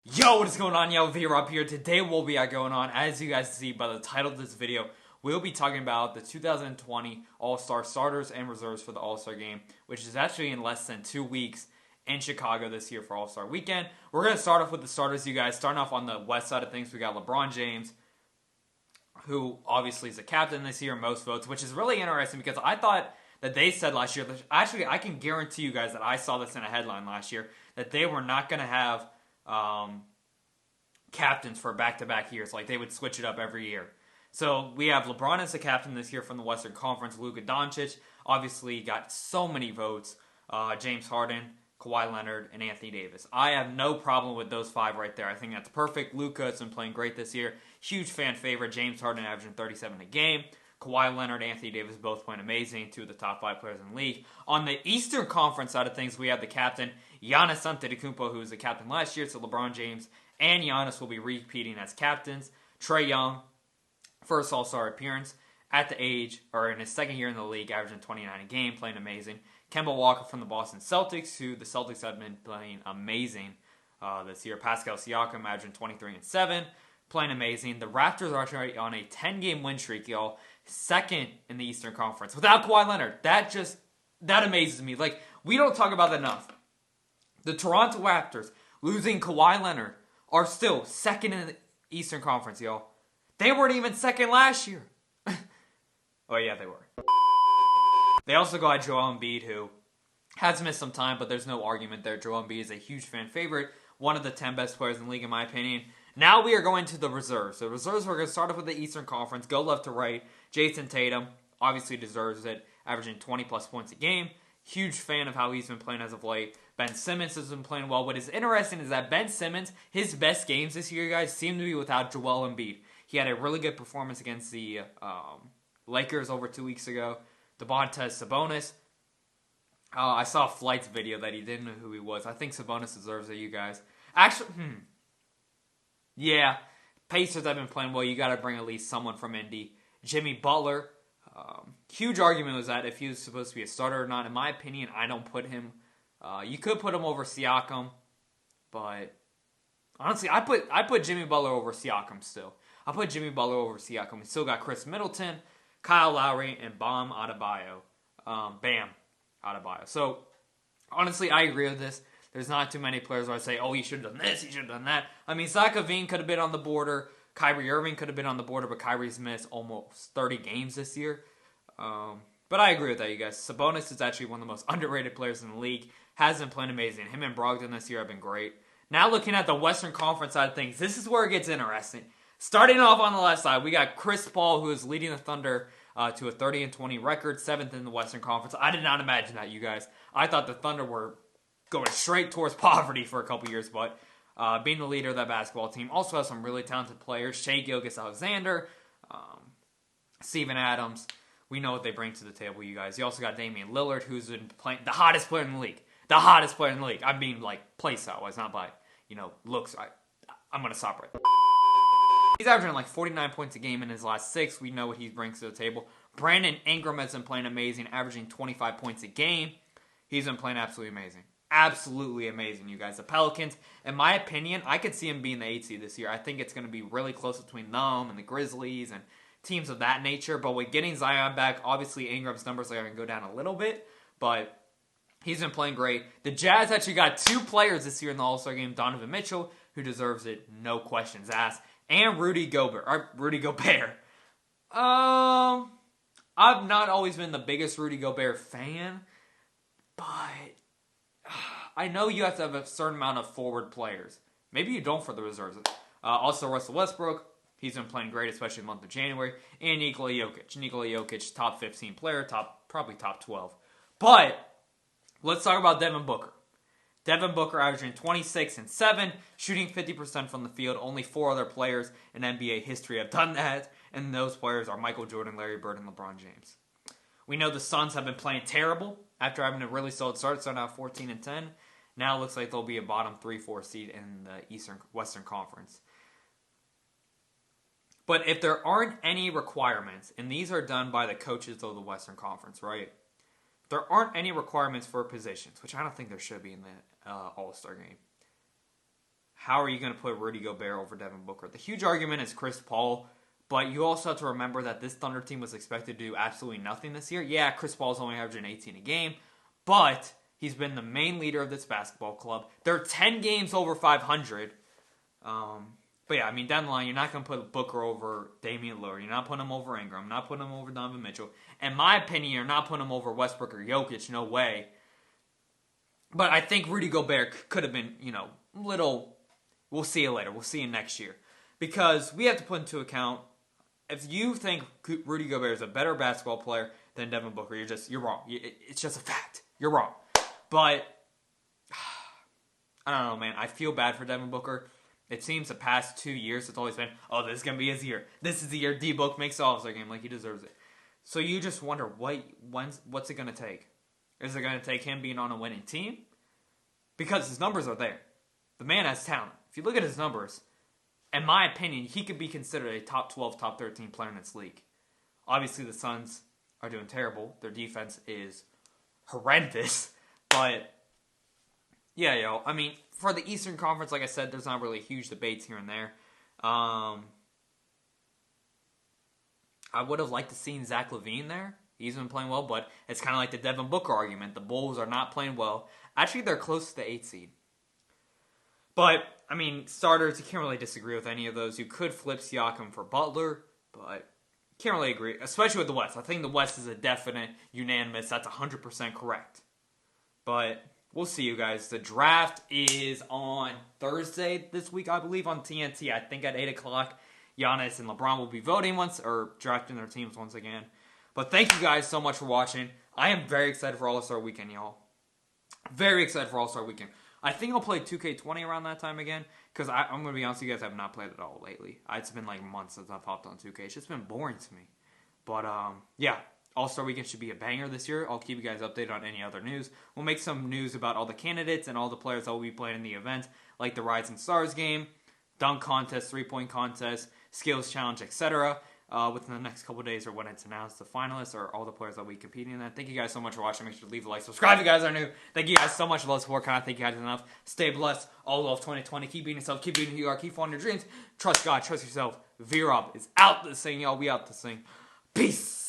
Yo, what is going on? Yo, V-Rob here. Today we'll be going on, as you guys see by the title of this video, we'll be talking about the 2020 All-Star Starters and Reserves for the All-Star Game, which is actually in less than 2 weeks in Chicago this year for All-Star Weekend. We're going to start off with the starters, you guys. Starting off on the west side of things, we got LeBron James, who obviously is the captain this year, most votes, which is really interesting because I thought that they said last year, actually I can guarantee you guys that I saw this in a headline last year, that they were not going to have captains for back-to-back years. Like, they would switch it up every year. So we have LeBron as the captain this year from the Western Conference. Luka Doncic obviously got so many votes. James Harden, Kawhi Leonard, and Anthony Davis. I have no problem with those five right there. I think that's perfect. Luka has been playing great this year. Huge fan favorite. James Harden averaging 37 a game. Kawhi Leonard, Anthony Davis both playing amazing. Two of the top 5 players in the league. On the Eastern Conference side of things, we have the captain, Giannis Antetokounmpo, who was the captain last year. So LeBron James and Giannis will be repeating as captains. Trae Young, first All-Star appearance at the age, or in his second year in the league, averaging 29 a game, playing amazing. Kemba Walker from the Boston Celtics, who the Celtics have been playing amazing this year. Pascal Siakam averaging 23 and 7, playing amazing. The Raptors are actually on a 10-game win streak, y'all. Second in the Eastern Conference without Kawhi Leonard. That amazes me. Like, we don't talk about that enough. The Toronto Raptors, losing Kawhi Leonard, are still second in the Eastern Conference, y'all. They weren't even second last year. Oh, yeah, they were. They also got Joel Embiid, who has missed some time, but there's no argument there. Joel Embiid is a huge fan favorite, one of the 10 best players in the league, in my opinion. Now we are going to the reserves. The reserves, we're going to start off with the Eastern Conference, go left to right. Jason Tatum obviously deserves it, averaging 20-plus points a game. Huge fan of how he's been playing as of late. Ben Simmons has been playing well. What is interesting is that Ben Simmons, his best games this year, guys, seem to be without Joel Embiid. He had a really good performance against the Lakers over 2 weeks ago. Domantas Sabonis. I saw a Flights video that he didn't know who he was. I think Sabonis deserves it, you guys. Actually, yeah, Pacers have been playing well. You got to bring at least someone from Indy. Jimmy Butler. Huge argument was that if he was supposed to be a starter or not. In my opinion, I don't put him. You could put him over Siakam, but honestly, I put Jimmy Butler over Siakam still. I put Jimmy Butler over Siakam. We still got Chris Middleton, Kyle Lowry, and Bam Adebayo. So, honestly, I agree with this. There's not too many players where I say, oh, he should have done this, he should have done that. I mean, Zach LaVine could have been on the border. Kyrie Irving could have been on the border, but Kyrie's missed almost 30 games this year. But I agree with that, you guys. Sabonis is actually one of the most underrated players in the league. Has been playing amazing. Him and Brogdon this year have been great. Now looking at the Western Conference side of things, this is where it gets interesting. Starting off on the left side, we got Chris Paul, who is leading the Thunder to a 30-20 record, 7th in the Western Conference. I did not imagine that, you guys. I thought the Thunder were going straight towards poverty for a couple years, but being the leader of that basketball team. Also has some really talented players. Shai Gilgeous-Alexander, Steven Adams. We know what they bring to the table, you guys. You also got Damian Lillard, who's been playing the hottest player in the league. The hottest player in the league. I mean, like, play style-wise, not by, looks. I'm going to stop right there. He's averaging like 49 points a game in his last 6. We know what he brings to the table. Brandon Ingram has been playing amazing, averaging 25 points a game. He's been playing absolutely amazing. Absolutely amazing, you guys. The Pelicans, in my opinion, I could see him being the 8th seed this year. I think it's going to be really close between them and the Grizzlies and teams of that nature. But with getting Zion back, obviously Ingram's numbers are going to go down a little bit. But he's been playing great. The Jazz actually got 2 players this year in the All-Star game. Donovan Mitchell, who deserves it, no questions asked. And Rudy Gobert. I've not always been the biggest Rudy Gobert fan. But I know you have to have a certain amount of forward players. Maybe you don't for the reserves. Also, Russell Westbrook. He's been playing great, especially in the month of January. And Nikola Jokic. Nikola Jokic, top 15 player, probably top 12. But let's talk about Devin Booker. Devin Booker averaging 26 and 7, shooting 50% from the field. Only 4 other players in NBA history have done that. And those players are Michael Jordan, Larry Bird, and LeBron James. We know the Suns have been playing terrible after having a really solid start, starting out 14 and 10. Now it looks like they'll be a bottom 3-4 seed in the Western Conference. But if there aren't any requirements, and these are done by the coaches of the Western Conference, right? There aren't any requirements for positions, which I don't think there should be in the All-Star game. how are you going to put Rudy Gobert over Devin Booker? The huge argument is Chris Paul, but you also have to remember that this Thunder team was expected to do absolutely nothing this year. Yeah, Chris Paul's only averaging 18 a game, but he's been the main leader of this basketball club. They're 10 games over 500. But yeah, I mean, down the line, you're not going to put Booker over Damian Lillard. You're not putting him over Ingram. Not putting him over Donovan Mitchell. In my opinion, you're not putting him over Westbrook or Jokic. No way. But I think Rudy Gobert could have been, little. We'll see you later. We'll see you next year. Because we have to put into account, if you think Rudy Gobert is a better basketball player than Devin Booker, you're wrong. It's just a fact. You're wrong. But, I don't know, man. I feel bad for Devin Booker. It seems the past 2 years, it's always been, oh, this is going to be his year. This is the year D-Book makes the All-Star game. Like, he deserves it. So you just wonder, what's it going to take? Is it going to take him being on a winning team? Because his numbers are there. The man has talent. If you look at his numbers, in my opinion, he could be considered a top 12, top 13 player in this league. Obviously, the Suns are doing terrible. Their defense is horrendous. But, yeah, I mean, for the Eastern Conference, like I said, there's not really huge debates here and there. I would have liked to see Zach LaVine there. He's been playing well, but it's kind of like the Devin Booker argument. The Bulls are not playing well. Actually, they're close to the 8th seed. But, I mean, starters, you can't really disagree with any of those. You could flip Siakam for Butler, but can't really agree, especially with the West. I think the West is a definite unanimous. That's 100% correct. But we'll see, you guys. The draft is on Thursday this week, I believe, on TNT. I think at 8 o'clock, Giannis and LeBron will be voting drafting their teams once again. But thank you guys so much for watching. I am very excited for All-Star Weekend, y'all. Very excited for All-Star Weekend. I think I'll play 2K20 around that time again, because I'm going to be honest with you guys, I have not played it all lately. It's been like months since I've hopped on 2K. It's just been boring to me. But, yeah, All-Star Weekend should be a banger this year. I'll keep you guys updated on any other news. We'll make some news about all the candidates and all the players that will be playing in the event, like the Rising Stars game, dunk contest, three-point contest, skills challenge, etc. Within the next couple of days or when it's announced, the finalists or all the players that will be competing in that. Thank you guys so much for watching. Make sure to leave a like, subscribe if you guys are new. Thank you guys so much for the support. Can't thank you guys enough. Stay blessed. All love 2020. Keep being yourself. Keep being who you are. Keep following your dreams. Trust God. Trust yourself. V-Rob is out this thing, y'all. We out this thing. Peace.